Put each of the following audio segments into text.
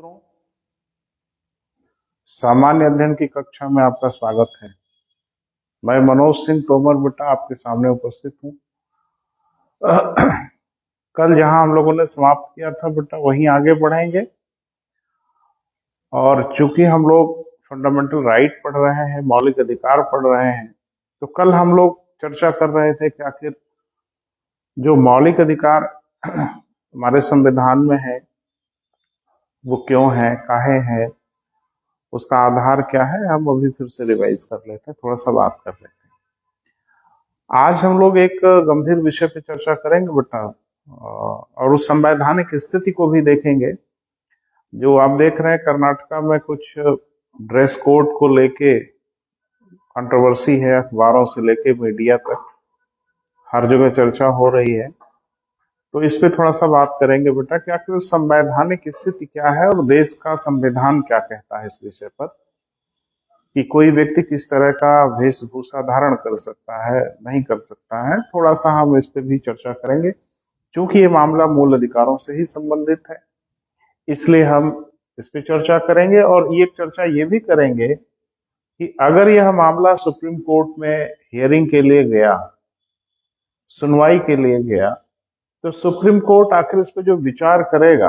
मित्रों, सामान्य अध्ययन की कक्षा में आपका स्वागत है। मैं मनोज सिंह तोमर बेटा आपके सामने उपस्थित हूँ। कल जहां हम लोगों ने समाप्त किया था बेटा वहीं आगे बढ़ेंगे। और चूंकि हम लोग फंडामेंटल राइट पढ़ रहे हैं, मौलिक अधिकार पढ़ रहे हैं, तो कल हम लोग चर्चा कर रहे थे कि आखिर जो मौलिक अधिकार हमारे संविधान में है वो क्यों है, काहे है, उसका आधार क्या है। हम अभी फिर से रिवाइज कर लेते हैं, थोड़ा सा बात कर लेते हैं। आज हम लोग एक गंभीर विषय पे चर्चा करेंगे बेटा, और उस संवैधानिक स्थिति को भी देखेंगे। जो आप देख रहे हैं कर्नाटका में कुछ ड्रेस कोड को लेके कंट्रोवर्सी है, अखबारों से लेके मीडिया तक हर जगह चर्चा हो रही है। तो इस पे थोड़ा सा बात करेंगे बेटा कि आखिर संवैधानिक स्थिति क्या है और देश का संविधान क्या कहता है इस विषय पर, कि कोई व्यक्ति किस तरह का वेशभूषा धारण कर सकता है, नहीं कर सकता है। थोड़ा सा हम इस पे भी चर्चा करेंगे। क्योंकि ये मामला मूल अधिकारों से ही संबंधित है, इसलिए हम इस पे चर्चा करेंगे। और ये चर्चा ये भी करेंगे कि अगर यह मामला सुप्रीम कोर्ट में हियरिंग के लिए गया, सुनवाई के लिए गया, तो सुप्रीम कोर्ट आखिर इस पे जो विचार करेगा,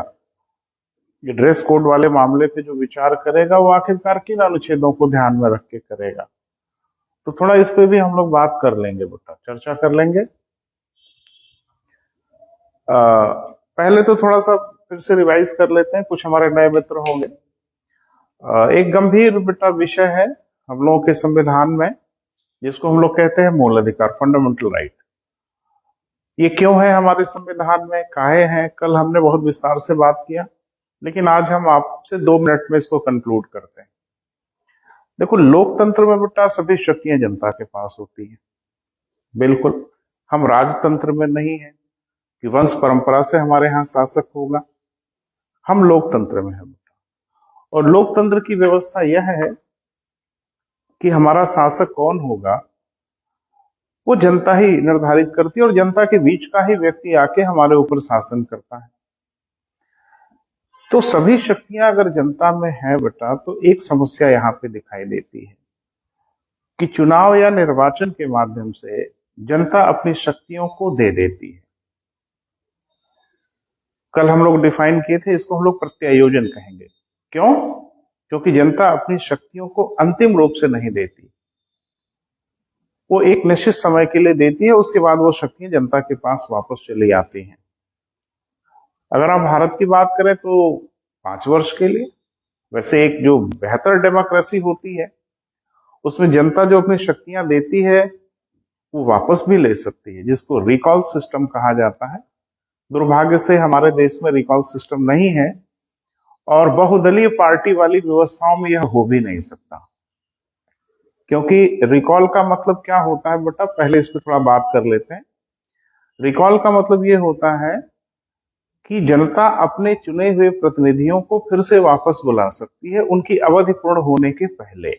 ये ड्रेस कोड वाले मामले पे जो विचार करेगा, वो आखिरकार किन अनुच्छेदों को ध्यान में रख के करेगा। तो थोड़ा इस पे भी हम लोग बात कर लेंगे बेटा, चर्चा कर लेंगे। पहले तो थोड़ा सा फिर से रिवाइज कर लेते हैं, कुछ हमारे नए मित्र होंगे। एक गंभीर बेटा विषय है हम लोगों के संविधान में, जिसको हम लोग कहते हैं मूल अधिकार, फंडामेंटल राइट। ये क्यों है हमारे संविधान में, काहे हैं, कल हमने बहुत विस्तार से बात किया, लेकिन आज हम आपसे 2 मिनट में इसको कंक्लूड करते हैं। देखो, लोकतंत्र में बेटा सभी शक्तियां जनता के पास होती है। बिल्कुल, हम राजतंत्र में नहीं है कि वंश परंपरा से हमारे यहाँ शासक होगा। हम लोकतंत्र में है बेटा, और लोकतंत्र की व्यवस्था यह है कि हमारा शासक कौन होगा वो जनता ही निर्धारित करती है, और जनता के बीच का ही व्यक्ति आके हमारे ऊपर शासन करता है। तो सभी शक्तियां अगर जनता में है बेटा, तो एक समस्या यहाँ पे दिखाई देती है कि चुनाव या निर्वाचन के माध्यम से जनता अपनी शक्तियों को दे देती है। कल हम लोग डिफाइन किए थे, इसको हम लोग प्रत्यायोजन कहेंगे। क्यों? क्योंकि जनता अपनी शक्तियों को अंतिम रूप से नहीं देती, वो एक निश्चित समय के लिए देती है, उसके बाद वो शक्तियां जनता के पास वापस चली आती हैं। अगर आप भारत की बात करें तो 5 वर्ष के लिए। वैसे एक जो बेहतर डेमोक्रेसी होती है उसमें जनता जो अपनी शक्तियां देती है वो वापस भी ले सकती है, जिसको रिकॉल सिस्टम कहा जाता है। दुर्भाग्य से हमारे देश में रिकॉल सिस्टम नहीं है, और बहुदलीय पार्टी वाली व्यवस्थाओं में यह हो भी नहीं सकता। क्योंकि रिकॉल का मतलब क्या होता है बेटा, पहले इस पर थोड़ा बात कर लेते हैं। रिकॉल का मतलब ये होता है कि जनता अपने चुने हुए प्रतिनिधियों को फिर से वापस बुला सकती है उनकी अवधि पूर्ण होने के पहले।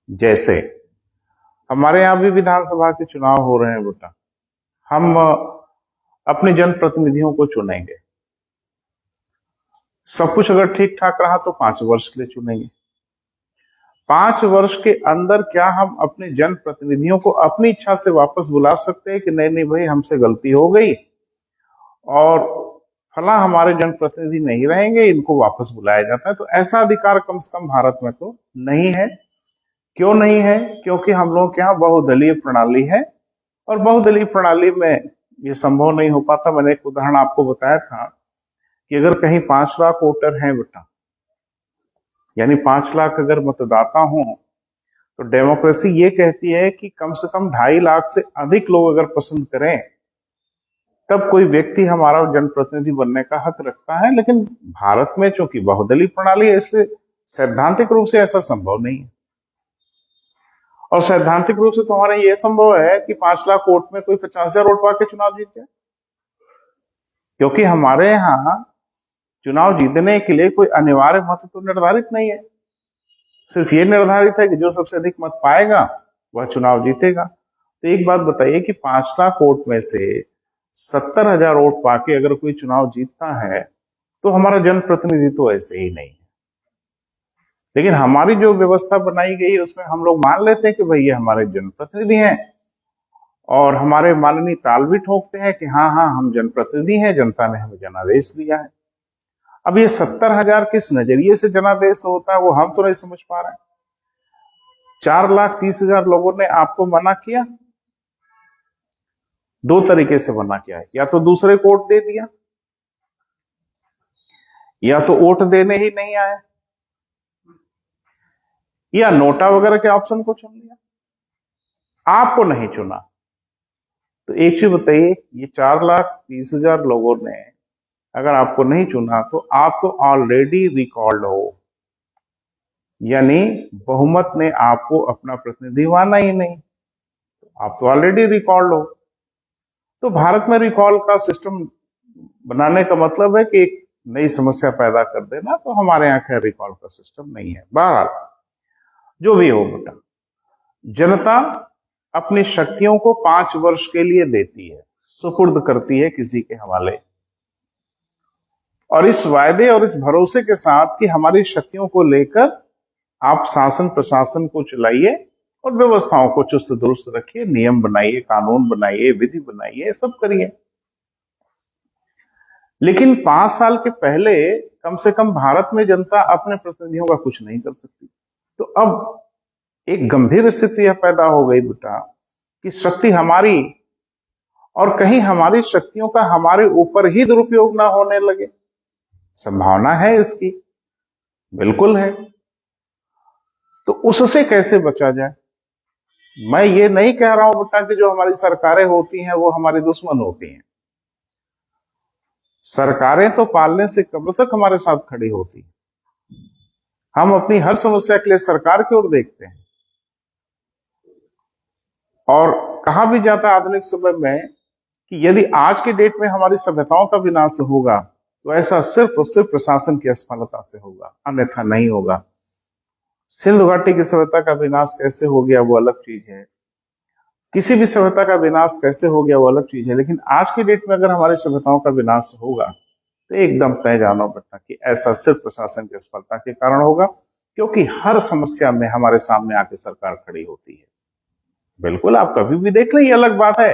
जैसे हमारे यहाँ भी विधानसभा के चुनाव हो रहे हैं बेटा, हम अपने जनप्रतिनिधियों को चुनेंगे। सब कुछ अगर ठीक ठाक रहा तो 5 वर्ष के लिए चुनेंगे। 5 वर्ष के अंदर क्या हम अपने जनप्रतिनिधियों को अपनी इच्छा से वापस बुला सकते हैं कि नहीं नहीं भाई हमसे गलती हो गई और फला हमारे जनप्रतिनिधि नहीं रहेंगे, इनको वापस बुलाया जाता है? तो ऐसा अधिकार कम से कम भारत में तो नहीं है। क्यों नहीं है? क्योंकि हम लोग के यहाँ बहुदलीय प्रणाली है, और बहुदलीय प्रणाली में ये संभव नहीं हो पाता। मैंने एक उदाहरण आपको बताया था कि अगर कहीं 5 लाख वोटर हैं बेटा, यानी 5 लाख अगर मतदाता हों, तो डेमोक्रेसी ये कहती है कि कम से कम 2.5 लाख से अधिक लोग अगर पसंद करें तब कोई व्यक्ति हमारा जनप्रतिनिधि बनने का हक रखता है। लेकिन भारत में चूंकि बहुदलीय प्रणाली है, इसलिए सैद्धांतिक रूप से ऐसा संभव नहीं है। और सैद्धांतिक रूप से तो हमारे ये संभव है कि 5 लाख वोट में कोई 50,000 वोट पाके चुनाव जीत जाए, क्योंकि हमारे यहाँ चुनाव जीतने के लिए कोई अनिवार्य मत तो निर्धारित नहीं है। सिर्फ ये निर्धारित है कि जो सबसे अधिक मत पाएगा वह चुनाव जीतेगा। तो एक बात बताइए कि 5 लाख वोट में से 70,000 वोट पाके अगर कोई चुनाव जीतता है, तो हमारा जनप्रतिनिधित्व ऐसे ही नहीं है। लेकिन हमारी जो व्यवस्था बनाई गई है उसमें हम लोग मान लेते हैं कि भाई ये हमारे जनप्रतिनिधि हैं, और हमारे माननीय ताल भी ठोकते हैं कि हाँ हाँ हम जनप्रतिनिधि हैं, जनता ने हमें जनादेश दिया है। अब ये 70,000 किस नजरिए से जनादेश होता है वो हम तो नहीं समझ पा रहे हैं। 4,30,000 लोगों ने आपको मना किया, दो तरीके से मना किया है, या तो दूसरे को वोट दे दिया, या तो वोट देने ही नहीं आए, या नोटा वगैरह के ऑप्शन को चुन लिया, आपको नहीं चुना। तो एक चीज बताइए, ये 4,30,000 लोगों ने अगर आपको नहीं चुना तो आप तो ऑलरेडी रिकॉल्ड हो, यानी बहुमत ने आपको अपना प्रतिनिधि माना ही नहीं, आप तो ऑलरेडी रिकॉल्ड हो। तो भारत में रिकॉल का सिस्टम बनाने का मतलब है कि एक नई समस्या पैदा कर देना, तो हमारे यहाँ खैर रिकॉल का सिस्टम नहीं है। बहरहाल जो भी हो बेटा, जनता अपनी शक्तियों को 5 वर्ष के लिए देती है, सुपुर्द करती है किसी के हवाले, और इस वायदे और इस भरोसे के साथ कि हमारी शक्तियों को लेकर आप शासन प्रशासन को चलाइए और व्यवस्थाओं को चुस्त दुरुस्त रखिए, नियम बनाइए, कानून बनाइए, विधि बनाइए, सब करिए। लेकिन 5 साल के पहले कम से कम भारत में जनता अपने प्रतिनिधियों का कुछ नहीं कर सकती। तो अब एक गंभीर स्थिति यह पैदा हो गई बेटा कि शक्ति हमारी, और कहीं हमारी शक्तियों का हमारे ऊपर ही दुरुपयोग ना होने लगे। संभावना है इसकी, बिल्कुल है। तो उससे कैसे बचा जाए? मैं ये नहीं कह रहा हूं बेटा कि जो हमारी सरकारें होती हैं वो हमारी दुश्मन होती हैं। सरकारें तो पालने से कब्र तक हमारे साथ खड़ी होती हैं। हम अपनी हर समस्या के लिए सरकार की ओर देखते हैं। और कहा भी जाता है आधुनिक समय में कि यदि आज के डेट में हमारी सभ्यताओं का विनाश होगा तो ऐसा सिर्फ और सिर्फ प्रशासन की असफलता से होगा, अन्यथा नहीं होगा। सिंधु घाटी की सभ्यता का विनाश कैसे हो गया वो अलग चीज है, किसी भी सभ्यता का विनाश कैसे हो गया वो अलग चीज है, लेकिन आज की डेट में अगर हमारी सभ्यताओं का विनाश होगा तो एकदम तय जानो बेटा कि ऐसा सिर्फ प्रशासन की असफलता के कारण होगा, क्योंकि हर समस्या में हमारे सामने आके सरकार खड़ी होती है। बिल्कुल, आप कभी भी देख लें, ये अलग बात है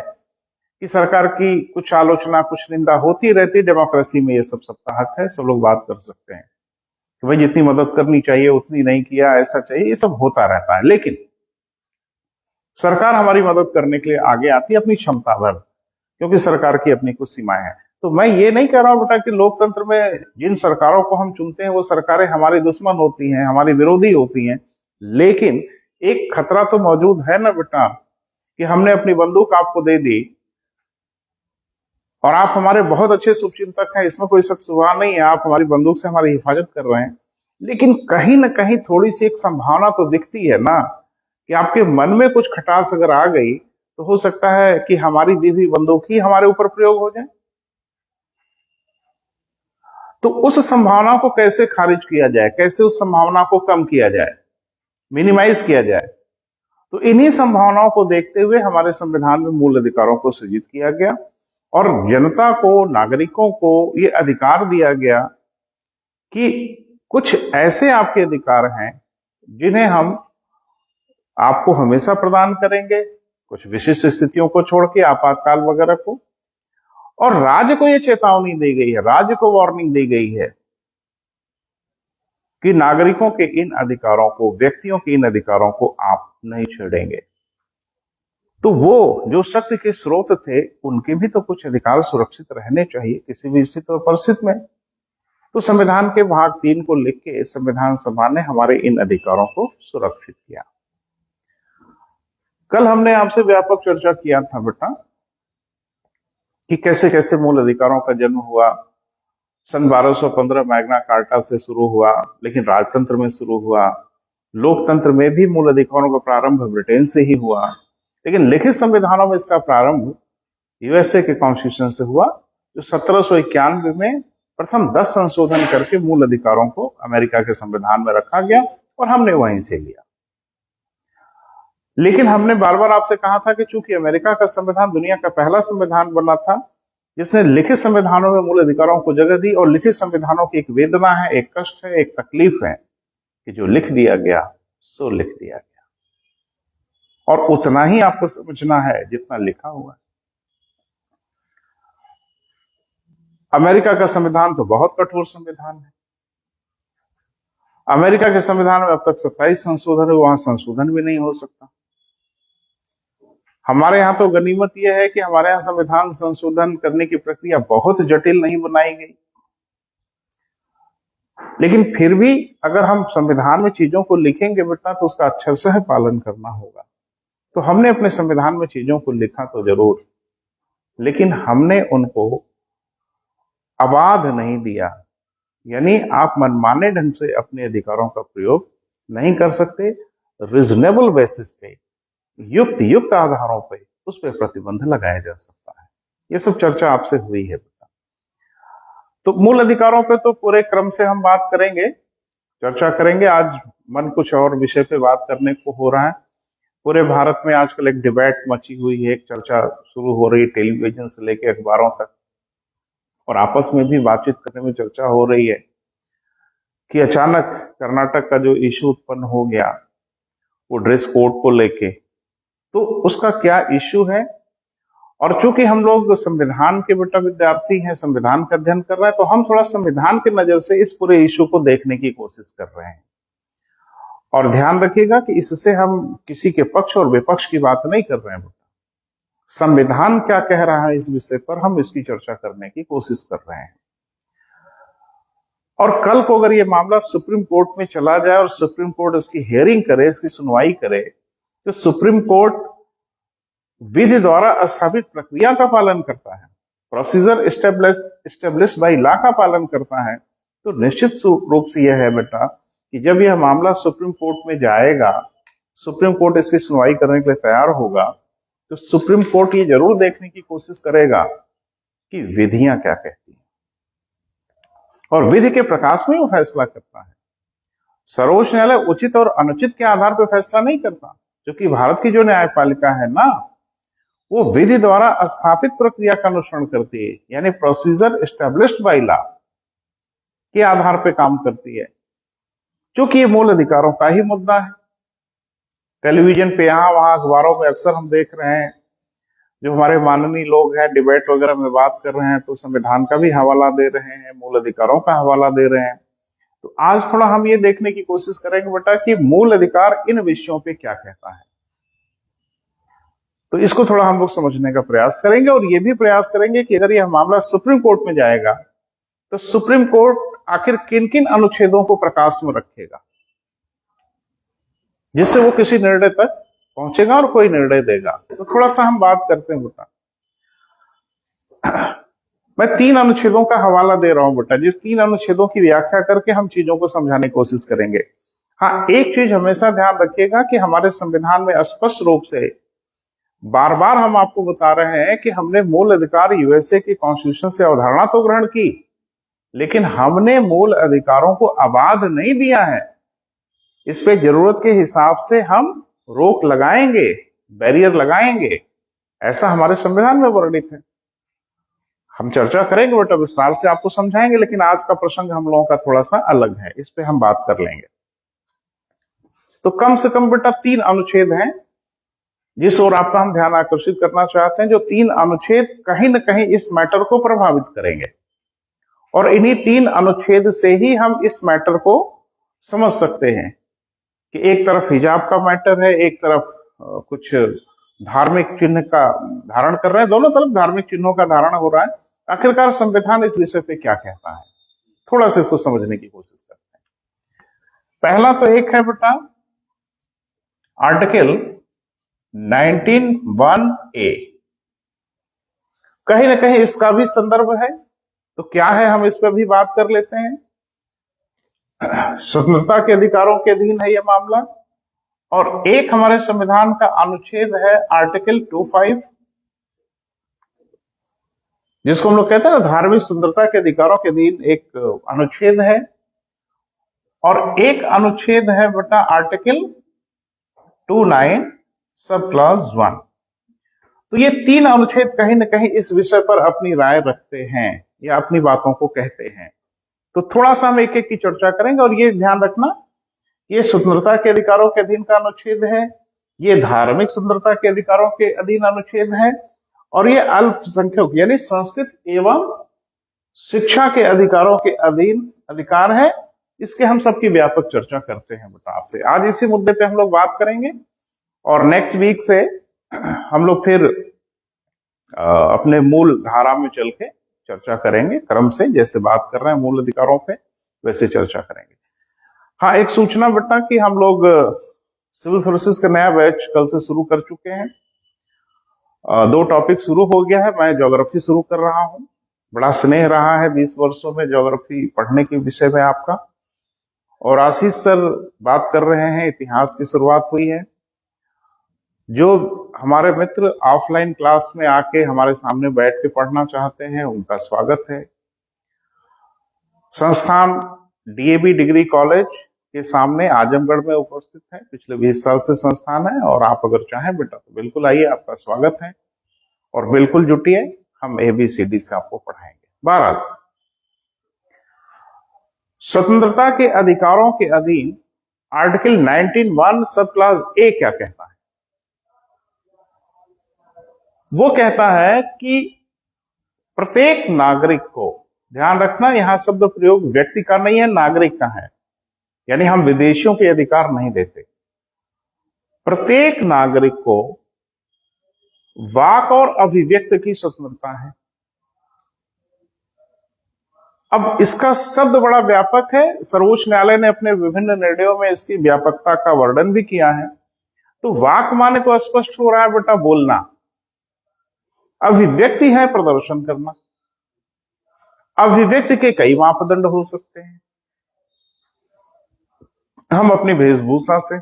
कि सरकार की कुछ आलोचना कुछ निंदा होती रहती, डेमोक्रेसी में ये सब सबका हक है, सब लोग बात कर सकते हैं कि भाई जितनी मदद करनी चाहिए उतनी नहीं किया, ऐसा चाहिए, ये सब होता रहता है। लेकिन सरकार हमारी मदद करने के लिए आगे आती है अपनी क्षमता भर, क्योंकि सरकार की अपनी कुछ सीमाएं हैं। तो मैं ये नहीं कह रहा हूं बेटा कि लोकतंत्र में जिन सरकारों को हम चुनते हैं वो सरकारें हमारी दुश्मन होती हैं, हमारी विरोधी होती हैं, लेकिन एक खतरा तो मौजूद है ना बेटा कि हमने अपनी बंदूक आपको दे दी और आप हमारे बहुत अच्छे शुभचिंतक हैं, इसमें कोई शक शुबा नहीं है, आप हमारी बंदूक से हमारी हिफाजत कर रहे हैं, लेकिन कहीं ना कहीं थोड़ी सी एक संभावना तो दिखती है ना कि आपके मन में कुछ खटास अगर आ गई तो हो सकता है कि हमारी दी हुई बंदूक ही हमारे ऊपर प्रयोग हो जाए। तो उस संभावना को कैसे खारिज किया जाए, कैसे उस संभावना को कम किया जाए, मिनिमाइज किया जाए? तो इन्हीं संभावनाओं को देखते हुए हमारे संविधान में मूल अधिकारों को सृजित किया गया और जनता को, नागरिकों को ये अधिकार दिया गया कि कुछ ऐसे आपके अधिकार हैं जिन्हें हम आपको हमेशा प्रदान करेंगे, कुछ विशिष्ट स्थितियों को छोड़ के, आपातकाल वगैरह को। और राज्य को यह चेतावनी दी गई है, राज्य को वार्निंग दी गई है कि नागरिकों के इन अधिकारों को, व्यक्तियों के इन अधिकारों को आप नहीं छेड़ेंगे। तो वो जो शक्ति के स्रोत थे उनके भी तो कुछ अधिकार सुरक्षित रहने चाहिए किसी भी स्थिति और परिस्थिति में। तो संविधान के भाग 3 को लिख के संविधान सभा ने हमारे इन अधिकारों को सुरक्षित किया। कल हमने आपसे व्यापक चर्चा किया था बेटा कि कैसे कैसे मूल अधिकारों का जन्म हुआ। सन 1215 मैग्ना कार्टा से शुरू हुआ, लेकिन राजतंत्र में शुरू हुआ। लोकतंत्र में भी मूल अधिकारों का प्रारंभ ब्रिटेन से ही हुआ, लेकिन लिखित संविधानों में इसका प्रारंभ यूएसए के कॉन्स्टिट्यूशन से हुआ, जो 1791 में प्रथम 10 संशोधन करके मूल अधिकारों को अमेरिका के संविधान में रखा गया और हमने वहीं से लिया। लेकिन हमने बार बार आपसे कहा था कि चूंकि अमेरिका का संविधान दुनिया का पहला संविधान बना था, जिसने लिखित संविधानों में मूल अधिकारों को जगह दी, और लिखित संविधानों की एक वेदना है, एक कष्ट है, एक तकलीफ है कि जो लिख दिया गया सो लिख दिया गया, और उतना ही आपको समझना है जितना लिखा हुआ है। अमेरिका का संविधान तो बहुत कठोर संविधान है। अमेरिका के संविधान में अब तक 27 संशोधन है, वहां संशोधन भी नहीं हो सकता। हमारे यहाँ तो गनीमत यह है कि हमारे यहाँ संविधान संशोधन करने की प्रक्रिया बहुत जटिल नहीं बनाई गई, लेकिन फिर भी अगर हम संविधान में चीजों को लिखेंगे बेटा तो उसका अक्षर से पालन करना होगा। तो हमने अपने संविधान में चीजों को लिखा तो जरूर, लेकिन हमने उनको अबाध नहीं दिया, यानी आप मनमाने ढंग से अपने अधिकारों का प्रयोग नहीं कर सकते। रीजनेबल बेसिस पे, युक्त आधारों पे उस पर प्रतिबंध लगाया जा सकता है। ये सब चर्चा आपसे हुई है बेटा। तो मूल अधिकारों पे तो पूरे क्रम से हम बात करेंगे, चर्चा करेंगे। आज मन कुछ और विषय पे बात करने को हो रहा है। पूरे भारत में आजकल एक डिबेट मची हुई है, एक चर्चा शुरू हो रही है, टेलीविजन से लेकर अखबारों तक, और आपस में भी बातचीत करने में चर्चा हो रही है कि अचानक कर्नाटक का जो इशू उत्पन्न हो गया वो ड्रेस कोड को लेके, तो उसका क्या इशू है। और चूंकि हम लोग संविधान के बेटा विद्यार्थी हैं, संविधान का अध्ययन कर रहे हैं, तो हम थोड़ा संविधान की नजर से इस पूरे इशू को देखने की कोशिश कर रहे हैं। और ध्यान रखिएगा कि इससे हम किसी के पक्ष और विपक्ष की बात नहीं कर रहे हैं बेटा। संविधान क्या कह रहा है इस विषय पर हम इसकी चर्चा करने की कोशिश कर रहे हैं। और कल को अगर ये मामला सुप्रीम कोर्ट में चला जाए और सुप्रीम कोर्ट इसकी हियरिंग करे, इसकी सुनवाई करे, तो सुप्रीम कोर्ट विधि द्वारा स्थापित प्रक्रिया का पालन करता है, प्रोसीजर एस्टेब्लिश बाय लॉ का पालन करता है, तो निश्चित रूप से यह है बेटा कि जब यह मामला सुप्रीम कोर्ट में जाएगा, सुप्रीम कोर्ट इसकी सुनवाई करने के लिए तैयार होगा, तो सुप्रीम कोर्ट ये जरूर देखने की कोशिश करेगा कि विधियां क्या कहती हैं, और विधि के प्रकाश में वो फैसला करता है। सर्वोच्च न्यायालय उचित और अनुचित के आधार पर फैसला नहीं करता, क्योंकि भारत की जो न्यायपालिका है ना, वो विधि द्वारा स्थापित प्रक्रिया का अनुसरण करती है, यानी प्रोसीजर एस्टेब्लिश्ड बाय लॉ के आधार पर काम करती है। क्योंकि ये मूल अधिकारों का ही मुद्दा है। टेलीविजन पे यहाँ वहां अखबारों में अक्सर हम देख रहे हैं, जो हमारे माननीय लोग हैं डिबेट वगैरह में बात कर रहे हैं, तो संविधान का भी हवाला दे रहे हैं, मूल अधिकारों का हवाला दे रहे हैं। तो आज थोड़ा हम ये देखने की कोशिश करेंगे बेटा कि मूल अधिकार इन विषयों पे क्या कहता है। तो इसको थोड़ा हम लोग समझने का प्रयास करेंगे, और ये भी प्रयास करेंगे कि अगर यह मामला सुप्रीम कोर्ट में जाएगा तो सुप्रीम कोर्ट आखिर किन किन अनुच्छेदों को प्रकाश में रखेगा, जिससे वो किसी निर्णय तक पहुंचेगा और कोई निर्णय देगा। तो थोड़ा सा हम बात करते हैं बेटा। मैं 3 अनुच्छेदों का हवाला दे रहा हूं बेटा, जिस 3 अनुच्छेदों की व्याख्या करके हम चीजों को समझाने की कोशिश करेंगे। हाँ, एक चीज हमेशा ध्यान रखिएगा कि हमारे संविधान में स्पष्ट रूप से बार बार हम आपको बता रहे हैं कि हमने मूल अधिकार यूएसए की कॉन्स्टिट्यूशन से अवधारणा तो ग्रहण की, लेकिन हमने मूल अधिकारों को अबाध नहीं दिया है। इस पे जरूरत के हिसाब से हम रोक लगाएंगे, बैरियर लगाएंगे, ऐसा हमारे संविधान में वर्णित है। हम चर्चा करेंगे बेटा, विस्तार से आपको समझाएंगे, लेकिन आज का प्रसंग हम लोगों का थोड़ा सा अलग है, इस पे हम बात कर लेंगे। तो कम से कम बेटा 3 अनुच्छेद हैं जिस ओर आपका हम ध्यान आकर्षित करना चाहते हैं, जो 3 अनुच्छेद कहीं न कहीं इस मैटर को प्रभावित करेंगे, और इन्हीं 3 अनुच्छेद से ही हम इस मैटर को समझ सकते हैं कि एक तरफ हिजाब का मैटर है, एक तरफ कुछ धार्मिक चिन्ह का धारण कर रहे हैं, दोनों तरफ धार्मिक चिन्हों का धारण हो रहा है। आखिरकार संविधान इस विषय पे क्या कहता है, थोड़ा सा इसको समझने की कोशिश करते हैं। पहला तो एक है बेटा आर्टिकल 19(1)(a), कहीं ना कहीं इसका भी संदर्भ है, तो क्या है हम इस पर भी बात कर लेते हैं। स्वतंत्रता के अधिकारों के अधीन है यह मामला, और एक हमारे संविधान का अनुच्छेद है आर्टिकल 25, जिसको हम लोग कहते हैं ना धार्मिक स्वतंत्रता के अधिकारों के अधीन एक अनुच्छेद है, और एक अनुच्छेद है बेटा आर्टिकल 29 सब क्लॉज 1। तो ये 3 अनुच्छेद कहीं ना कहीं इस विषय पर अपनी राय रखते हैं या अपनी बातों को कहते हैं। तो थोड़ा सा हम एक एक की चर्चा करेंगे, और ये ध्यान रखना, ये स्वतंत्रता के अधिकारों के अधीन का अनुच्छेद है, ये धार्मिक स्वतंत्रता के अधिकारों के अधीन अनुच्छेद है, और ये अल्पसंख्यक यानी संस्कृत एवं शिक्षा के अधिकारों के अधीन अधिकार है। इसके हम सबकी व्यापक चर्चा करते हैं बेटा आपसे। आज इसी मुद्दे पे हम लोग बात करेंगे, और नेक्स्ट वीक से हम लोग फिर अपने मूल धारा में चल के चर्चा करेंगे, क्रम से जैसे बात कर रहे हैं मूल अधिकारों पे वैसे चर्चा करेंगे। हाँ, एक सूचना बेटा कि हम लोग सिविल सर्विसेज का नया बैच कल से शुरू कर चुके हैं। 2 टॉपिक शुरू हो गया है। मैं ज्योग्राफी शुरू कर रहा हूँ। बड़ा स्नेह रहा है 20 वर्षों में ज्योग्राफी पढ़ने के विषय में आपका। और आशीष सर बात कर रहे हैं, इतिहास की शुरुआत हुई है। जो हमारे मित्र ऑफलाइन क्लास में आके हमारे सामने बैठ के पढ़ना चाहते हैं उनका स्वागत है। संस्थान डीएवी डिग्री कॉलेज के सामने आजमगढ़ में उपस्थित है। पिछले 20 साल से संस्थान है, और आप अगर चाहें बेटा तो बिल्कुल आइए, आपका स्वागत है। और बिल्कुल जुटिए, हम ABCD से आपको पढ़ाएंगे। बहरहाल, स्वतंत्रता के अधिकारों के अधीन आर्टिकल 19(1) सब क्लास A क्या कहता है? वो कहता है कि प्रत्येक नागरिक को, ध्यान रखना यहां शब्द प्रयोग व्यक्ति का नहीं है, नागरिक का है, यानी हम विदेशियों के अधिकार नहीं देते। प्रत्येक नागरिक को वाक और अभिव्यक्ति की स्वतंत्रता है। अब इसका शब्द बड़ा व्यापक है। सर्वोच्च न्यायालय ने अपने विभिन्न निर्णयों में इसकी व्यापकता का वर्णन भी किया है। तो वाक माने तो स्पष्ट हो रहा है बेटा बोलना, अभिव्यक्ति है प्रदर्शन करना। अभिव्यक्ति के कई मापदंड हो सकते हैं। हम अपनी वेशभूषा से,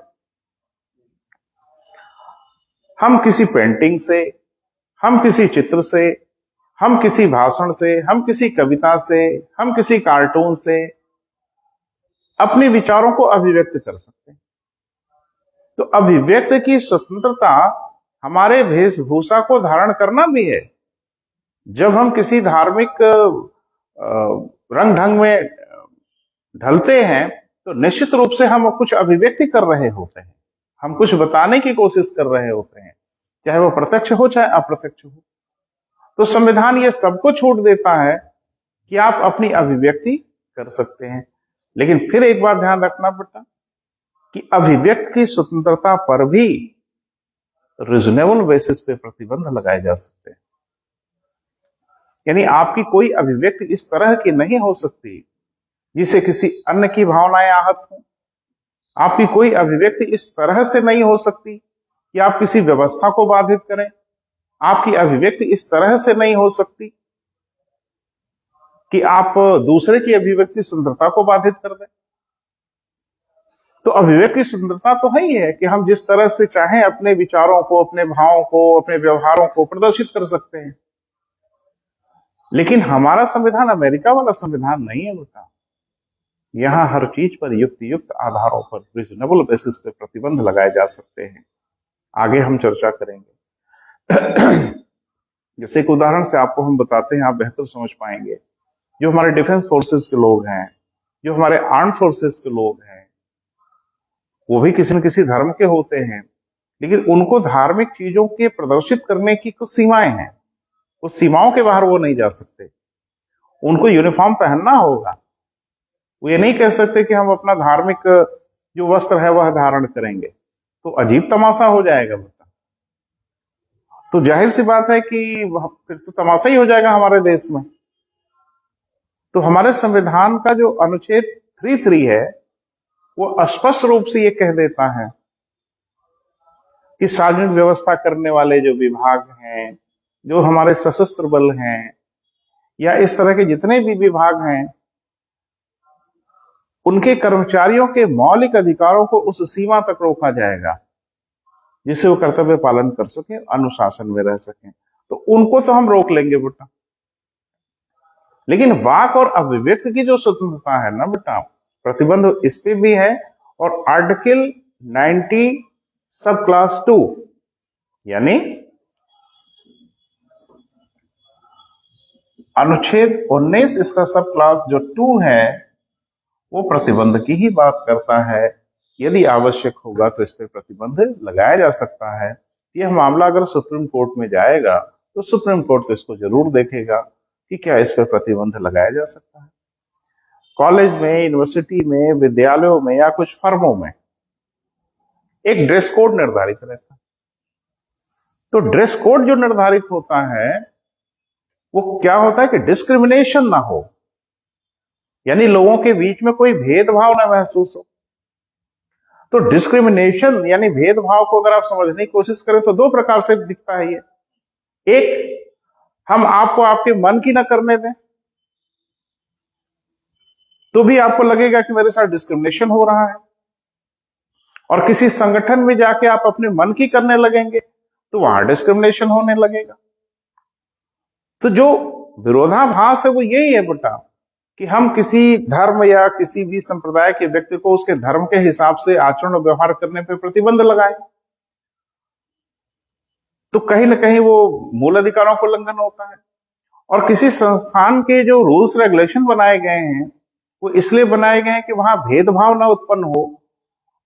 हम किसी पेंटिंग से, हम किसी चित्र से, हम किसी भाषण से, हम किसी कविता से, हम किसी कार्टून से अपने विचारों को अभिव्यक्त कर सकते हैं। तो अभिव्यक्ति की स्वतंत्रता हमारे वेशभूषा को धारण करना भी है। जब हम किसी धार्मिक रंग ढंग में ढलते हैं तो निश्चित रूप से हम कुछ अभिव्यक्ति कर रहे होते हैं, हम कुछ बताने की कोशिश कर रहे होते हैं, चाहे वो प्रत्यक्ष हो चाहे अप्रत्यक्ष हो। तो संविधान ये सबको छूट देता है कि आप अपनी अभिव्यक्ति कर सकते हैं। लेकिन फिर एक बार ध्यान रखना बेटा कि अभिव्यक्ति की स्वतंत्रता पर भी रीजनेबल बेसिस पे प्रतिबंध लगाए जा सकते हैं। यानी आपकी कोई अभिव्यक्ति इस तरह की नहीं हो सकती जिसे किसी अन्य की भावनाएं आहत हो। आपकी कोई अभिव्यक्ति इस तरह से नहीं हो सकती कि आप किसी व्यवस्था को बाधित करें। आपकी अभिव्यक्ति इस तरह से नहीं हो सकती कि आप दूसरे की अभिव्यक्ति स्वतंत्रता को बाधित कर दें। तो अभिव्यक्ति स्वतंत्रता तो है ही है कि हम जिस तरह से चाहें अपने विचारों को, अपने भावों को, अपने व्यवहारों को प्रदर्शित कर सकते हैं। लेकिन हमारा संविधान अमेरिका वाला संविधान नहीं है बेटा। यहां हर चीज पर युक्त आधारों पर रीजनेबल बेसिस पे प्रतिबंध लगाए जा सकते हैं। आगे हम चर्चा करेंगे। जैसे एक उदाहरण से आपको हम बताते हैं, आप बेहतर समझ पाएंगे। जो हमारे डिफेंस फोर्सेस के लोग हैं, जो हमारे आर्म फोर्सेस के लोग हैं, वो भी किसी न किसी धर्म के होते हैं, लेकिन उनको धार्मिक चीजों के प्रदर्शित करने की कुछ सीमाएं हैं। उस सीमाओं के बाहर वो नहीं जा सकते। उनको यूनिफॉर्म पहनना होगा। वो ये नहीं कह सकते कि हम अपना धार्मिक जो वस्त्र है वह धारण करेंगे, तो अजीब तमाशा हो जाएगा बेटा। तो जाहिर सी बात है कि फिर तो तमाशा ही हो जाएगा हमारे देश में। तो हमारे संविधान का जो अनुच्छेद 33 है वो स्पष्ट रूप से ये कह देता है कि सार्वजनिक व्यवस्था करने वाले जो विभाग हैं, जो हमारे सशस्त्र बल हैं, या इस तरह के जितने भी विभाग हैं, उनके कर्मचारियों के मौलिक अधिकारों को उस सीमा तक रोका जाएगा जिससे वो कर्तव्य पालन कर सके, अनुशासन में रह सकें। तो उनको तो हम रोक लेंगे बेटा। लेकिन वाक और अभिव्यक्ति की जो स्वतंत्रता है ना बेटा, प्रतिबंध इस पे भी है। और आर्टिकल 90 सब क्लास 2 यानी अनुच्छेद 19 इसका सब क्लास जो 2 है वो प्रतिबंध की ही बात करता है। यदि आवश्यक होगा तो इस पर प्रतिबंध लगाया जा सकता है। यह मामला अगर सुप्रीम कोर्ट में जाएगा तो सुप्रीम कोर्ट तो इसको जरूर देखेगा कि क्या इस पर प्रतिबंध लगाया जा सकता है। कॉलेज में, यूनिवर्सिटी में, विद्यालयों में या कुछ फर्मों में एक ड्रेस कोड निर्धारित रहता है। तो ड्रेस कोड जो निर्धारित होता है वो क्या होता है कि डिस्क्रिमिनेशन ना हो, यानी लोगों के बीच में कोई भेदभाव ना महसूस हो। तो डिस्क्रिमिनेशन यानी भेदभाव को अगर आप समझने की कोशिश करें तो 2 प्रकार से दिखता है ये। एक, हम आपको आपके मन की ना करने दें तो भी आपको लगेगा कि मेरे साथ डिस्क्रिमिनेशन हो रहा है, और किसी संगठन में जाके आप अपने मन की करने लगेंगे तो वहां डिस्क्रिमिनेशन होने लगेगा। तो जो विरोधाभास है वो यही है बेटा कि हम किसी धर्म या किसी भी संप्रदाय के व्यक्ति को उसके धर्म के हिसाब से आचरण और व्यवहार करने पर प्रतिबंध लगाए तो कहीं ना कहीं वो मूल अधिकारों को उल्लंघन होता है। और किसी संस्थान के जो रूल्स रेगुलेशन बनाए गए हैं वो इसलिए बनाए गए हैं कि वहां भेदभाव ना उत्पन्न हो।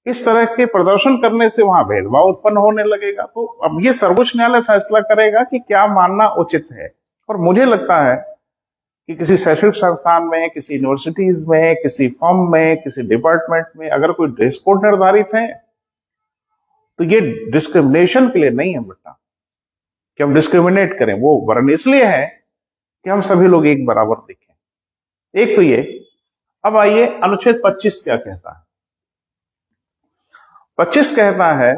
इस तरह के प्रदर्शन करने से वहां भेदभाव उत्पन्न होने लगेगा। तो अब ये सर्वोच्च न्यायालय फैसला करेगा कि क्या मानना उचित है। और मुझे लगता है कि किसी शैक्षणिक संस्थान में, किसी यूनिवर्सिटीज में, किसी फर्म में, किसी डिपार्टमेंट में अगर कोई ड्रेस कोड निर्धारित है तो ये डिस्क्रिमिनेशन के लिए नहीं है बेटा कि हम डिस्क्रिमिनेट करें, वो वरन इसलिए है कि हम सभी लोग एक बराबर दिखें। एक तो ये। अब आइए अनुच्छेद 25 क्या कहता है। 25 कहता है,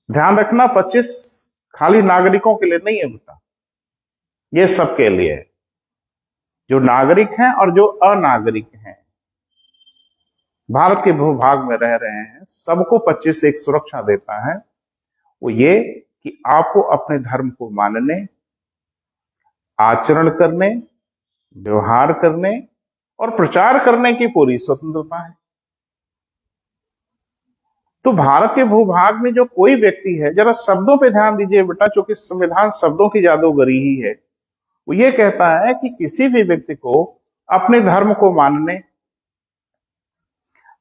ध्यान रखना, 25 खाली नागरिकों के लिए नहीं है बेटा, ये सबके लिए है, जो नागरिक हैं और जो अनागरिक हैं, भारत के भूभाग में रह रहे हैं, सबको 25 एक सुरक्षा देता है। वो ये कि आपको अपने धर्म को मानने, आचरण करने, व्यवहार करने और प्रचार करने की पूरी स्वतंत्रता है। तो भारत के भूभाग में जो कोई व्यक्ति है, जरा शब्दों पे ध्यान दीजिए बेटा, क्योंकि संविधान शब्दों की जादूगरी ही है। वो ये कहता है कि किसी भी व्यक्ति को अपने धर्म को मानने,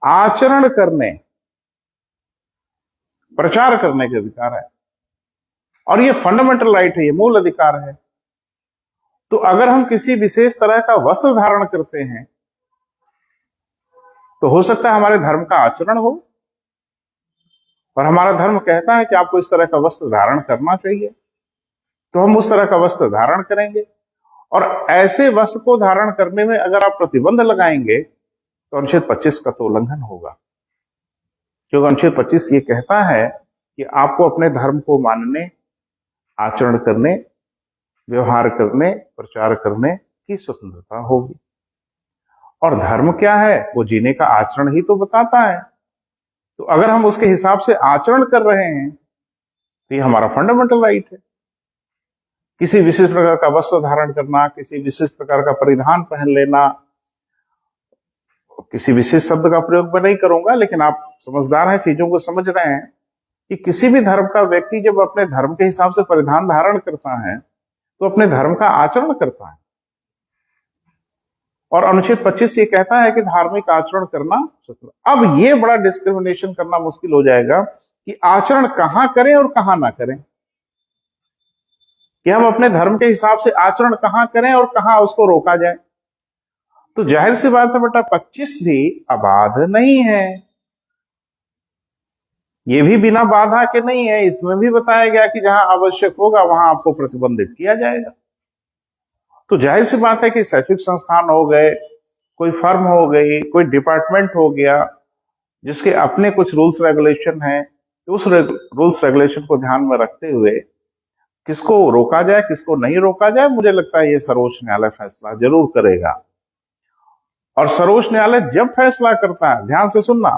आचरण करने, प्रचार करने का अधिकार है, और ये फंडामेंटल राइट है, ये मूल अधिकार है। तो अगर हम किसी विशेष तरह का वस्त्र धारण करते हैं तो हो सकता है हमारे धर्म का आचरण हो, और हमारा धर्म कहता है कि आपको इस तरह का वस्त्र धारण करना चाहिए, तो हम उस तरह का वस्त्र धारण करेंगे। और ऐसे वस्त्र को धारण करने में अगर आप प्रतिबंध लगाएंगे तो अनुच्छेद 25 का तो उल्लंघन होगा, क्योंकि अनुच्छेद 25 ये कहता है कि आपको अपने धर्म को मानने, आचरण करने, व्यवहार करने, प्रचार करने की स्वतंत्रता होगी। और धर्म क्या है? वो जीने का आचरण ही तो बताता है। तो अगर हम उसके हिसाब से आचरण कर रहे हैं तो ये हमारा फंडामेंटल राइट है। किसी विशेष प्रकार का वस्त्र धारण करना, किसी विशेष प्रकार का परिधान पहन लेना, किसी विशेष शब्द का प्रयोग मैं नहीं करूंगा, लेकिन आप समझदार हैं, चीजों को समझ रहे हैं कि किसी भी धर्म का व्यक्ति जब अपने धर्म के हिसाब से परिधान धारण करता है तो अपने धर्म का आचरण करता है। और अनुच्छेद 25 ये कहता है कि धार्मिक आचरण करना। अब ये बड़ा डिस्क्रिमिनेशन करना मुश्किल हो जाएगा कि आचरण कहां करें और कहां ना करें, कि हम अपने धर्म के हिसाब से आचरण कहां करें और कहां उसको रोका जाए। तो जाहिर सी बात है बेटा, 25 भी अबाध नहीं है, ये भी बिना बाधा के नहीं है। इसमें भी बताया गया कि जहां आवश्यक होगा वहां आपको प्रतिबंधित किया जाएगा। तो जाहिर सी बात है कि शैक्षिक संस्थान हो गए, कोई फर्म हो गई, कोई डिपार्टमेंट हो गया, जिसके अपने कुछ रूल्स रेगुलेशन हैं, तो उस रूल्स रेगुलेशन को ध्यान में रखते हुए किसको रोका जाए, किसको नहीं रोका जाए, मुझे लगता है ये सर्वोच्च न्यायालय फैसला जरूर करेगा। और सर्वोच्च न्यायालय जब फैसला करता है, ध्यान से सुनना,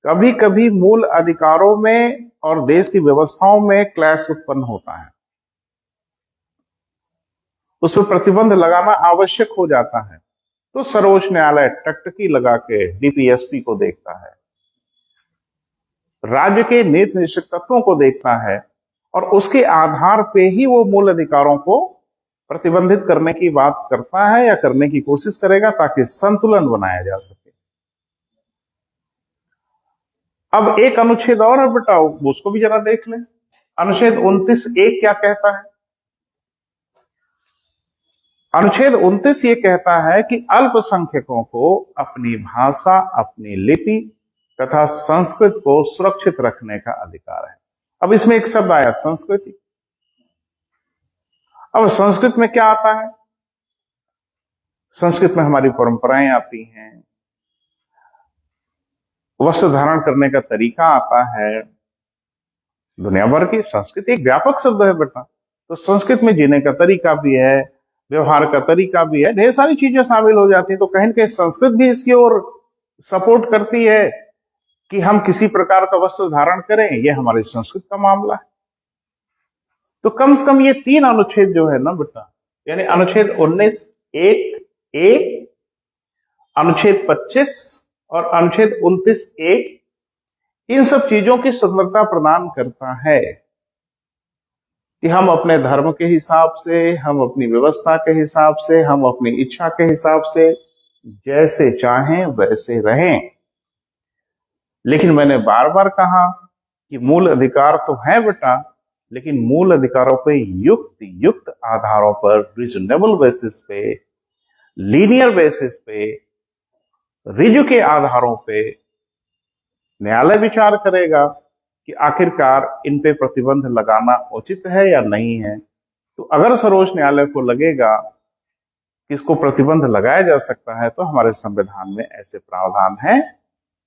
कभी कभी मूल अधिकारों में और देश की व्यवस्थाओं में क्लैश उत्पन्न होता है, उस पर प्रतिबंध लगाना आवश्यक हो जाता है, तो सर्वोच्च न्यायालय टकटकी लगा के डीपीएसपी को देखता है, राज्य के नीति निश्चित तत्वों को देखता है, और उसके आधार पे ही वो मूल अधिकारों को प्रतिबंधित करने की बात करता है या करने की कोशिश करेगा ताकि संतुलन बनाया जा सके। अब एक अनुच्छेद और है बेटा, उसको भी जरा देख लें। अनुच्छेद 29(1) क्या कहता है? अनुच्छेद 29 ये कहता है कि अल्पसंख्यकों को अपनी भाषा, अपनी लिपि तथा संस्कृति को सुरक्षित रखने का अधिकार है। अब इसमें एक शब्द आया, संस्कृति। अब संस्कृत में क्या आता है? संस्कृत में हमारी परंपराएं आती हैं, वस्त्र धारण करने का तरीका आता है। दुनिया भर की संस्कृति एक व्यापक शब्द है बेटा, तो संस्कृत में जीने का तरीका भी है, व्यवहार का तरीका भी है, ढेर सारी चीजें शामिल हो जाती हैं। तो कहीं न कहीं संस्कृत भी इसकी ओर सपोर्ट करती है कि हम किसी प्रकार का वस्त्र धारण करें, यह हमारी संस्कृत का मामला है। तो कम से कम ये 3 अनुच्छेद जो है ना बेटा, यानी अनुच्छेद 19(1)(a), अनुच्छेद 25 और अनुच्छेद 29(1), इन सब चीजों की स्वतंत्रता प्रदान करता है कि हम अपने धर्म के हिसाब से, हम अपनी व्यवस्था के हिसाब से, हम अपनी इच्छा के हिसाब से जैसे चाहें वैसे रहें। लेकिन मैंने बार बार कहा कि मूल अधिकार तो है बेटा, लेकिन मूल अधिकारों पे युक्त आधारों पर, रीजनेबल बेसिस पे, लीनियर बेसिस पे, रिजु के आधारों पे न्यायालय विचार करेगा कि आखिरकार इन पे प्रतिबंध लगाना उचित है या नहीं है। तो अगर सर्वोच्च न्यायालय को लगेगा कि इसको प्रतिबंध लगाया जा सकता है, तो हमारे संविधान में ऐसे प्रावधान है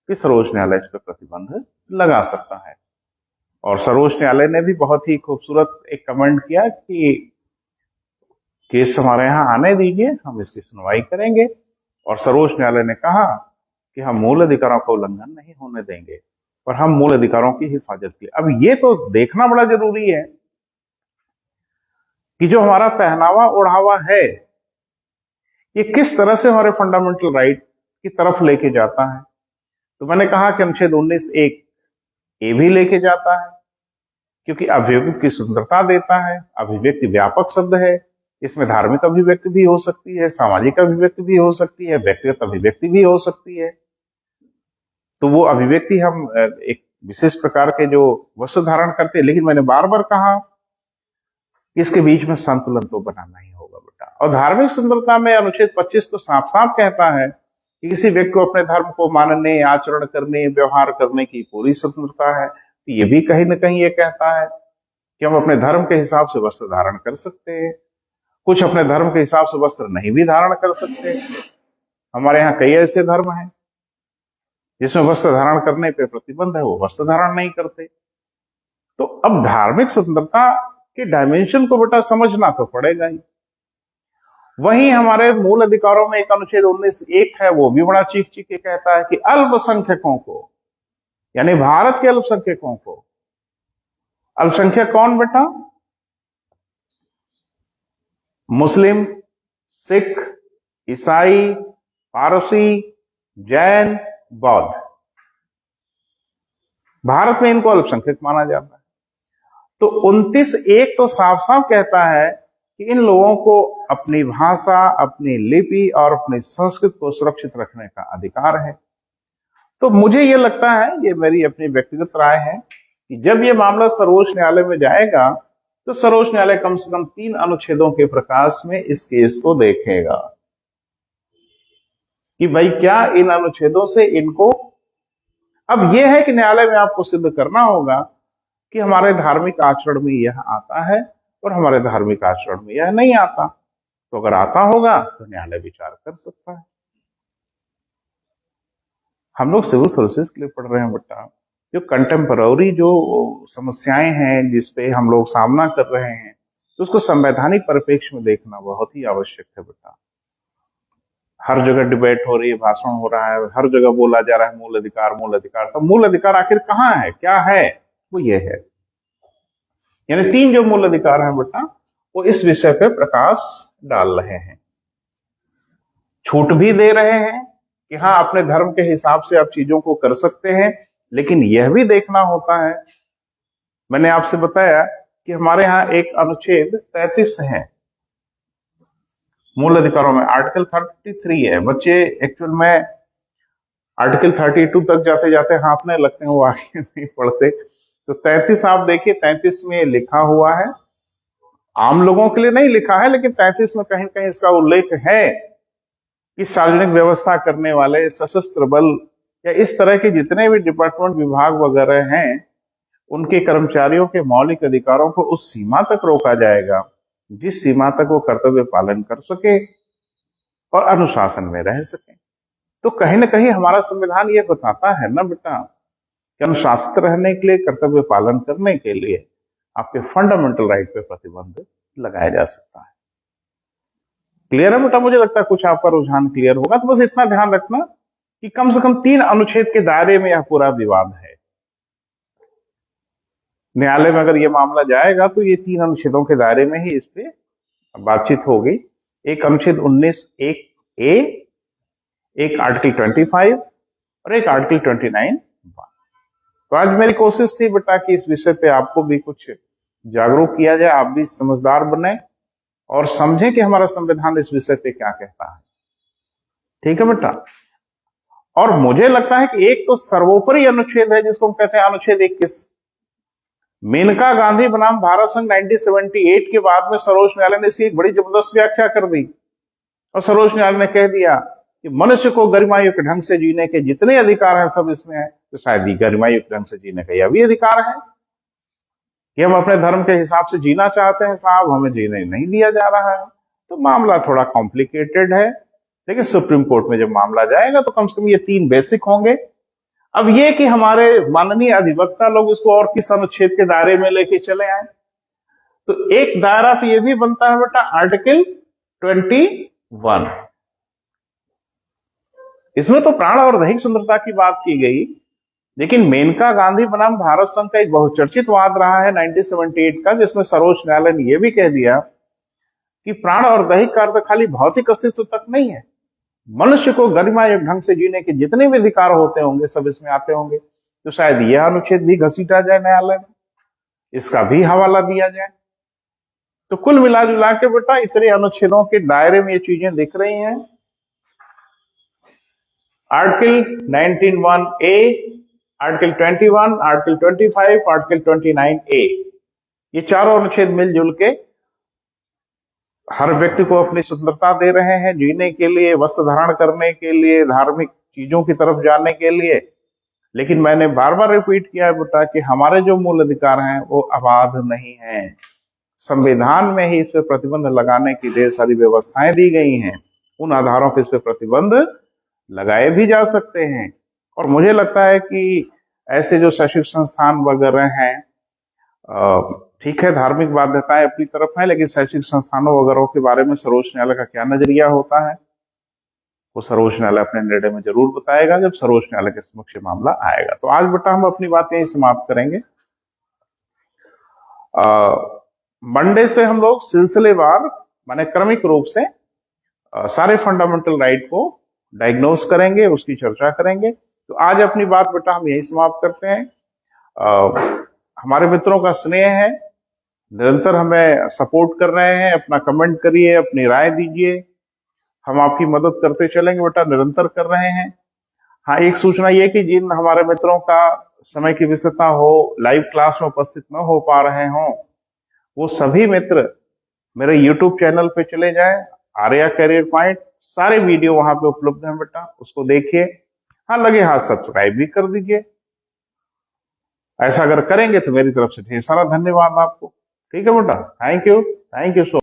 कि सर्वोच्च न्यायालय इस पर प्रतिबंध लगा सकता है। और सर्वोच्च न्यायालय ने भी बहुत ही खूबसूरत एक कमेंट किया कि केस हमारे यहाँ आने दीजिए, हम इसकी सुनवाई करेंगे। और सर्वोच्च न्यायालय ने कहा कि हम मूल अधिकारों का उल्लंघन नहीं होने देंगे और हम मूल अधिकारों की हिफाजत के लिए। अब ये तो देखना बड़ा जरूरी है कि जो हमारा पहनावा ओढ़ावा है, ये किस तरह से हमारे फंडामेंटल राइट की तरफ लेके जाता है। तो मैंने कहा कि अनुच्छेद 19(1)(a) भी लेके जाता है, क्योंकि अभिव्यक्ति की स्वतंत्रता देता है। अभिव्यक्ति व्यापक शब्द है, इसमें धार्मिक अभिव्यक्ति भी हो सकती है, सामाजिक अभिव्यक्ति भी हो सकती है, व्यक्तिगत अभिव्यक्ति भी हो सकती है। तो वो अभिव्यक्ति हम एक विशेष प्रकार के जो वस्त्र धारण करते हैं, लेकिन मैंने बार बार कहा कि इसके बीच में संतुलन तो बनाना ही होगा बेटा। और धार्मिक स्वतंत्रता में अनुच्छेद 25 तो साफ साफ कहता है कि किसी व्यक्ति को अपने धर्म को मानने, आचरण करने, व्यवहार करने की पूरी स्वतंत्रता है। तो ये भी कहीं ना कहीं ये कहता है कि हम अपने धर्म के हिसाब से वस्त्र धारण कर सकते हैं, कुछ अपने धर्म के हिसाब से वस्त्र नहीं भी धारण कर सकते। हमारे यहाँ कई ऐसे धर्म हैं जिसमें वस्त्र धारण करने पे प्रतिबंध है, वो वस्त्र धारण नहीं करते। तो अब धार्मिक स्वतंत्रता के डायमेंशन को बेटा समझना तो पड़ेगा ही। वहीं हमारे मूल अधिकारों में एक अनुच्छेद 19(1) है, वो भी बड़ा चीख चीख के कहता है कि अल्पसंख्यकों को, यानी भारत के अल्पसंख्यकों को, अल्पसंख्यक कौन बेटा? मुस्लिम, सिख, ईसाई, पारसी, जैन, बौद्ध, भारत में इनको अल्पसंख्यक माना जाता है। तो 29(1) तो साफ साफ कहता है कि इन लोगों को अपनी भाषा, अपनी लिपि और अपनी संस्कृति को सुरक्षित रखने का अधिकार है। तो मुझे ये लगता है, ये मेरी अपनी व्यक्तिगत राय है, कि जब ये मामला सर्वोच्च न्यायालय में जाएगा तो सर्वोच्च न्यायालय कम से कम 3 अनुच्छेदों के प्रकाश में इस केस को देखेगा कि भाई क्या इन अनुच्छेदों से इनको, अब यह है कि न्यायालय में आपको सिद्ध करना होगा कि हमारे धार्मिक आचरण में यह आता है और हमारे धार्मिक आचरण में यह नहीं आता। तो अगर आता होगा तो न्यायालय विचार कर सकता है। हम लोग सिविल सर्विसेज के लिए पढ़ रहे हैं बेटा, जो कंटेम्पररी जो समस्याएं हैं जिसपे हम लोग सामना कर रहे हैं, तो उसको संवैधानिक परिप्रेक्ष्य में देखना बहुत ही आवश्यक है बेटा। हर जगह डिबेट हो रही है, भाषण हो रहा है, हर जगह बोला जा रहा है मूल अधिकार मूल अधिकार। तो मूल अधिकार आखिर कहाँ है, क्या है? वो ये है, यानी 3 जो मूल अधिकार हैं बेटा, वो इस विषय पे प्रकाश डाल रहे हैं, छूट भी दे रहे हैं कि हाँ अपने धर्म के हिसाब से आप चीजों को कर सकते हैं। लेकिन यह भी देखना होता है, मैंने आपसे बताया कि हमारे यहाँ एक अनुच्छेद 33 है मूल अधिकारों में आर्टिकल 33 है। बच्चे एक्चुअल में आर्टिकल 32 तक जाते जाते हांफने लगते हैं, वो आगे नहीं पढ़ते। तो 33 आप देखिए, 33 में लिखा हुआ है, आम लोगों के लिए नहीं लिखा है, लेकिन 33 में कहीं कहीं इसका उल्लेख है कि सार्वजनिक व्यवस्था करने वाले सशस्त्र बल या इस तरह के जितने भी डिपार्टमेंट विभाग वगैरह हैं, उनके कर्मचारियों के मौलिक अधिकारों को उस सीमा तक रोका जाएगा जिस सीमा तक वो कर्तव्य पालन कर सके और अनुशासन में रह सके। तो कहीं ना कहीं हमारा संविधान ये बताता है ना बेटा कि अनुशासित रहने के लिए, कर्तव्य पालन करने के लिए आपके फंडामेंटल राइट पे प्रतिबंध लगाया जा सकता है। क्लियर है बेटा? मुझे लगता है कुछ आपका रुझान क्लियर होगा। तो बस इतना ध्यान रखना कि कम से कम 3 अनुच्छेद के दायरे में यह पूरा विवाद है। न्यायालय में अगर यह मामला जाएगा तो ये 3 अनुच्छेदों के दायरे में ही इस पे बातचीत होगी। एक अनुच्छेद 19(1)(a), एक आर्टिकल 25 और एक आर्टिकल 29(1). तो आज मेरी कोशिश थी बेटा कि इस विषय पे आपको भी कुछ जागरूक किया जाए, आप भी समझदार बने और समझें कि हमारा संविधान इस विषय पे क्या कहता है। ठीक है बेटा? और मुझे लगता है कि एक तो सर्वोपरि अनुच्छेद है जिसको हम कहते हैं अनुच्छेद 21। मेनका गांधी बनाम भारत संघ 1978 के बाद में सर्वोच्च न्यायालय ने इसकी एक बड़ी जबरदस्त व्याख्या कर दी और सर्वोच्च न्यायालय ने कह दिया कि मनुष्य को गरिमायुक्त ढंग से जीने के जितने अधिकार हैं सब इसमें है। तो शायद ये गरिमायुक्त ढंग से जीने का यह भी अधिकार है कि हम अपने धर्म के हिसाब से जीना चाहते हैं साहब, हमें जीने नहीं दिया जा रहा है। तो मामला थोड़ा कॉम्प्लिकेटेड है, लेकिन सुप्रीम कोर्ट में जब मामला जाएगा तो कम से कम ये 3 बेसिक होंगे। अब ये कि हमारे माननीय अधिवक्ता लोग इसको और किस अनुच्छेद के दायरे में लेके चले आए, तो एक दायरा तो ये भी बनता है बेटा आर्टिकल 21। इसमें तो प्राण और दैहिक सुंदरता की बात की गई, लेकिन मेनका गांधी बनाम भारत संघ का एक बहुचर्चित वाद रहा है 1978 का, जिसमें सर्वोच्च न्यायालय ने यह भी कह दिया कि प्राण और दैहिक का अर्थ खाली भौतिक अस्तित्व तक नहीं है, मनुष्य को गरिमायुक्त ढंग से जीने के जितने भी अधिकार होते होंगे सब इसमें आते होंगे। तो शायद यह अनुच्छेद भी घसीटा जाए न्यायालय में, इसका भी हवाला दिया जाए। तो कुल मिला जुला के बेटा इतने अनुच्छेदों के दायरे में ये चीजें दिख रही हैं। Article 19(1)(a), article 21, article 25, article 29(a), ये चारों अनुच्छेद मिलजुल के हर व्यक्ति को अपनी स्वतंत्रता दे रहे हैं जीने के लिए, वस्त्र धारण करने के लिए, धार्मिक चीजों की तरफ जाने के लिए। लेकिन मैंने बार बार रिपीट किया है बेटा कि हमारे जो मूल अधिकार हैं वो अबाध नहीं है। संविधान में ही इस पे प्रतिबंध लगाने की ढेर सारी व्यवस्थाएं दी गई हैं, उन आधारों पर इस पे प्रतिबंध लगाए भी जा सकते हैं। और मुझे लगता है कि ऐसे जो शैक्षिक संस्थान वगैरह हैं, ठीक है धार्मिक बाध्यताएं अपनी तरफ है, लेकिन शैक्षिक संस्थानों वगैरह के बारे में सर्वोच्च न्यायालय का क्या नजरिया होता है वो सर्वोच्च न्यायालय अपने निर्णय में जरूर बताएगा जब सर्वोच्च न्यायालय के समक्ष मामला आएगा। तो आज बेटा हम अपनी बात यही समाप्त करेंगे। मंडे से हम लोग सिलसिलेवार माने क्रमिक रूप से सारे फंडामेंटल राइट को डायग्नोज करेंगे, उसकी चर्चा करेंगे। तो आज अपनी बात बेटा हम यही समाप्त करते हैं। हमारे मित्रों का स्नेह है, निरंतर हमें सपोर्ट कर रहे हैं, अपना कमेंट करिए, अपनी राय दीजिए, हम आपकी मदद करते चलेंगे बेटा, निरंतर कर रहे हैं। हाँ, एक सूचना ये कि जिन हमारे मित्रों का समय की विषमता हो, लाइव क्लास में उपस्थित न हो पा रहे हों, वो सभी मित्र मेरे YouTube चैनल पे चले जाएं, आर्या करियर पॉइंट, सारे वीडियो वहां पे उपलब्ध हैं बेटा, उसको देखिए। हाँ, लगे हाथ सब्सक्राइब भी कर दीजिए। ऐसा अगर करेंगे तो मेरी तरफ से ढेर सारा धन्यवाद आपको। ठीक है बेटा, थैंक यू सो